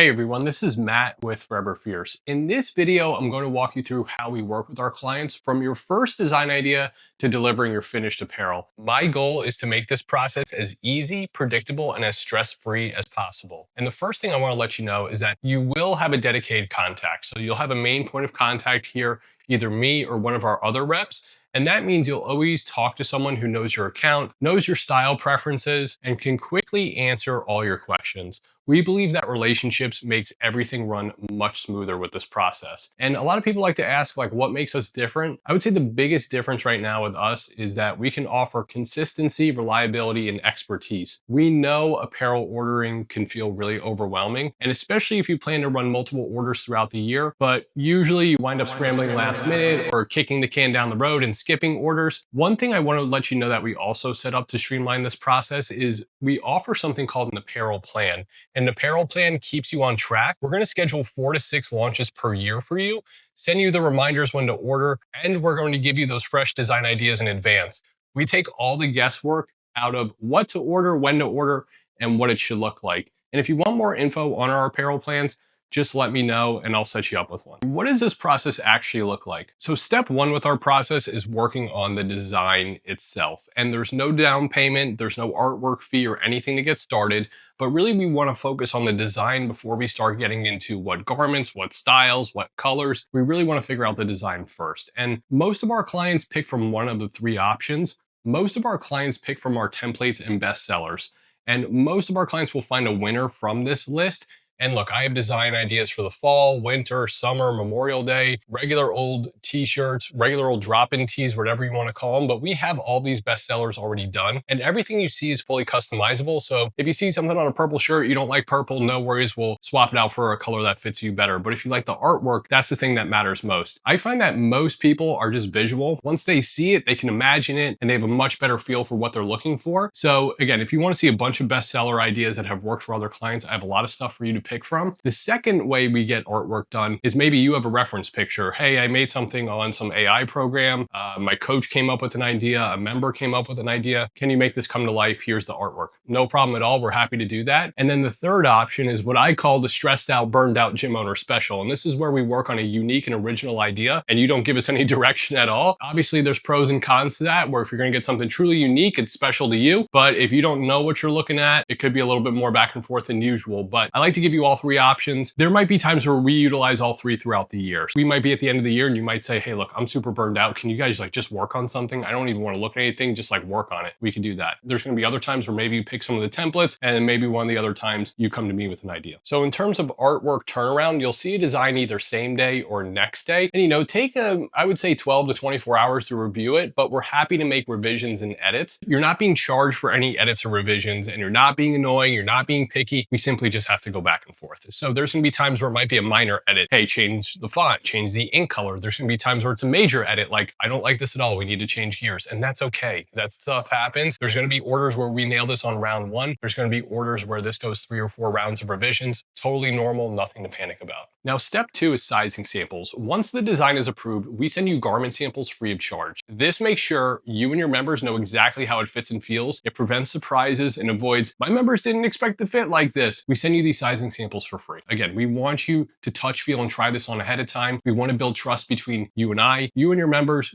Hey everyone, this is Matt with Forever Fierce. In this video, I'm going to walk you through how we work with our clients from your first design idea to delivering your finished apparel. My goal is to make this process as easy, predictable, and as stress-free as possible. And the first thing I want to let you know is that you will have a dedicated contact. So you'll have a main point of contact here, either me or one of our other reps. And that means you'll always talk to someone who knows your account, knows your style preferences, and can quickly answer all your questions. We believe that relationships makes everything run much smoother with this process. And a lot of people like to ask, like, what makes us different? I would say the biggest difference right now with us is that we can offer consistency, reliability, and expertise. We know apparel ordering can feel really overwhelming, and especially if you plan to run multiple orders throughout the year, but usually you wind up scrambling last minute or kicking the can down the road and skipping orders. One thing I want to let you know that we also set up to streamline this process is we offer something called an apparel plan. An apparel plan keeps you on track. We're going to schedule 4 to 6 launches per year for you, send you the reminders when to order, and we're going to give you those fresh design ideas in advance. We take all the guesswork out of what to order, when to order, and what it should look like. And if you want more info on our apparel plans, just let me know and I'll set you up with one. What does this process actually look like? So step one with our process is working on the design itself. And there's no down payment, there's no artwork fee or anything to get started, but really we want to focus on the design before we start getting into what garments, what styles, what colors. We really want to figure out the design first. And most of our clients pick from one of the 3 options. Most of our clients pick from our templates and bestsellers. And most of our clients will find a winner from this list. And look, I have design ideas for the fall, winter, summer, Memorial Day, regular old t-shirts, regular old drop-in tees, whatever you want to call them. But we have all these bestsellers already done and everything you see is fully customizable. So if you see something on a purple shirt, you don't like purple, no worries. We'll swap it out for a color that fits you better. But if you like the artwork, that's the thing that matters most. I find that most people are just visual. Once they see it, they can imagine it and they have a much better feel for what they're looking for. So again, if you want to see a bunch of bestseller ideas that have worked for other clients, I have a lot of stuff for you to pick from. The second way we get artwork done is maybe you have a reference picture. Hey, I made something on some AI program. My coach came up with an idea. A member came up with an idea. Can you make this come to life? Here's the artwork. No problem at all. We're happy to do that. And then the third option is what I call the stressed out, burned out gym owner special. And this is where we work on a unique and original idea and you don't give us any direction at all. Obviously, there's pros and cons to that, where if you're going to get something truly unique, it's special to you. But if you don't know what you're looking at, it could be a little bit more back and forth than usual. But I like to give you all 3 options. There might be times where we utilize all 3 throughout the year. We might be at the end of the year and you might say, hey, look, I'm super burned out. Can you guys just work on something? I don't even want to look at anything, just work on it. We can do that. There's going to be other times where maybe you pick some of the templates and then maybe one of the other times you come to me with an idea. So in terms of artwork turnaround, you'll see a design either same day or next day. And take I would say 12 to 24 hours to review it, but we're happy to make revisions and edits. You're not being charged for any edits or revisions and you're not being annoying. You're not being picky. We simply just have to go back and forth. So there's going to be times where it might be a minor edit. Hey, change the font, change the ink color. There's going to be times where it's a major edit. Like, I don't like this at all. We need to change gears. And that's okay. That stuff happens. There's going to be orders where we nail this on round 1. There's going to be orders where this goes 3 or 4 rounds of revisions. Totally normal. Nothing to panic about. Now, step 2 is sizing samples. Once the design is approved, we send you garment samples free of charge. This makes sure you and your members know exactly how it fits and feels. It prevents surprises and avoids, my members didn't expect to fit like this. We send you these sizing samples for free. Again, we want you to touch, feel, and try this on ahead of time. We want to build trust between you and your members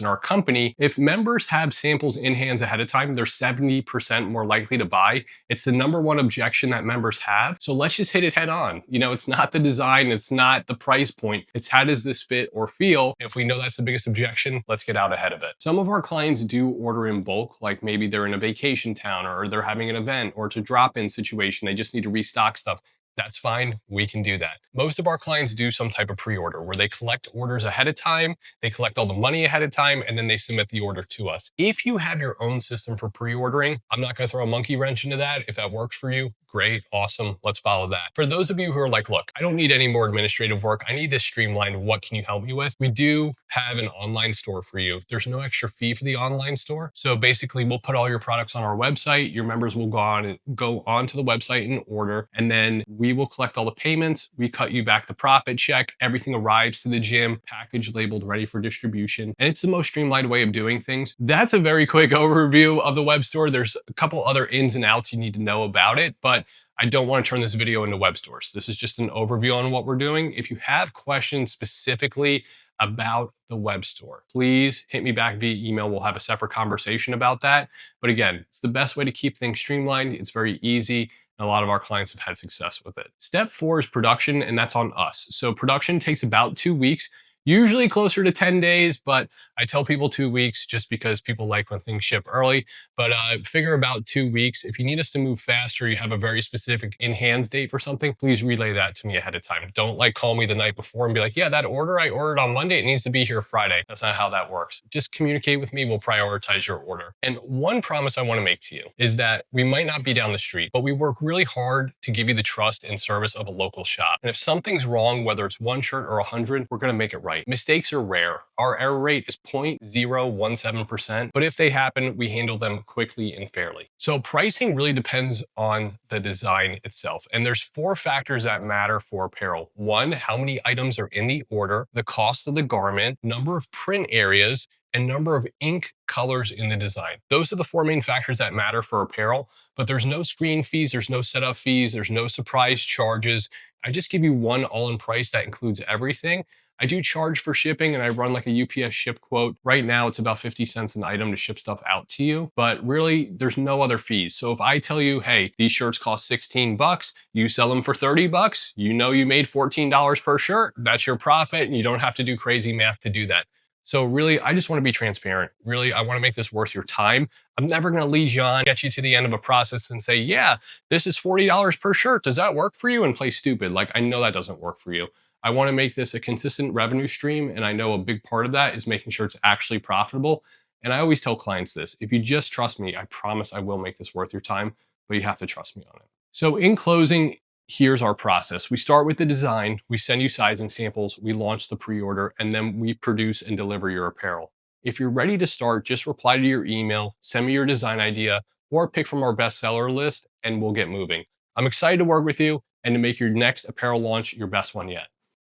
and our company. If members have samples in hands ahead of time, they're 70% more likely to buy. It's the #1 objection that members have. So let's just hit it head on. It's not the design, it's not the price point. It's how does this fit or feel? If we know that's the biggest objection, let's get out ahead of it. Some of our clients do order in bulk, like maybe they're in a vacation town or they're having an event or it's a drop-in situation. They just need to restock stuff. That's fine. We can do that. Most of our clients do some type of pre-order where they collect orders ahead of time, they collect all the money ahead of time, and then they submit the order to us. If you have your own system for pre-ordering, I'm not going to throw a monkey wrench into that. If that works for you, great, awesome, let's follow that. For those of you who are like, look, I don't need any more administrative work. I need this streamlined. What can you help me with? We do have an online store for you. There's no extra fee for the online store. So basically, we'll put all your products on our website. Your members will go onto the website and order, and then we will collect all the payments. We cut you back the profit check. Everything arrives to the gym, packaged, labeled, ready for distribution. And it's the most streamlined way of doing things. That's a very quick overview of the web store. There's a couple other ins and outs you need to know about it, but I don't want to turn this video into web stores. This is just an overview on what we're doing. If you have questions specifically about the web store, please hit me back via email. We'll have a separate conversation about that. But again, it's the best way to keep things streamlined. It's very easy. And a lot of our clients have had success with it. Step 4 is production, and that's on us. So production takes about 2 weeks, usually closer to 10 days, but I tell people 2 weeks just because people like when things ship early, but figure about 2 weeks. If you need us to move faster, you have a very specific in-hands date for something, please relay that to me ahead of time. Don't call me the night before and be like, yeah, that order I ordered on Monday, it needs to be here Friday. That's not how that works. Just communicate with me, we'll prioritize your order. And one promise I wanna make to you is that we might not be down the street, but we work really hard to give you the trust and service of a local shop. And if something's wrong, whether it's 1 shirt or 100, we're gonna make it right. Mistakes are rare. Our error rate is 0.017%, but if they happen, we handle them quickly and fairly. So pricing really depends on the design itself. And there's 4 factors that matter for apparel. 1, how many items are in the order, the cost of the garment, number of print areas, and number of ink colors in the design. Those are the 4 main factors that matter for apparel, but there's no screen fees, there's no setup fees, there's no surprise charges. I just give you one all-in price that includes everything. I do charge for shipping, and I run like a UPS ship quote. Right now, it's about 50 cents an item to ship stuff out to you, but really there's no other fees. So if I tell you, hey, these shirts cost 16 bucks, you sell them for 30 bucks, you know you made $14 per shirt, that's your profit, and you don't have to do crazy math to do that. So really, I just want to be transparent. Really, I want to make this worth your time. I'm never going to lead you on, get you to the end of a process and say, yeah, this is $40 per shirt. Does that work for you? And play stupid. I know that doesn't work for you. I want to make this a consistent revenue stream. And I know a big part of that is making sure it's actually profitable. And I always tell clients this, if you just trust me, I promise I will make this worth your time, but you have to trust me on it. So in closing, here's our process. We start with the design, we send you sizing samples, we launch the pre-order, and then we produce and deliver your apparel. If you're ready to start, just reply to your email, send me your design idea, or pick from our bestseller list, and we'll get moving. I'm excited to work with you and to make your next apparel launch your best one yet.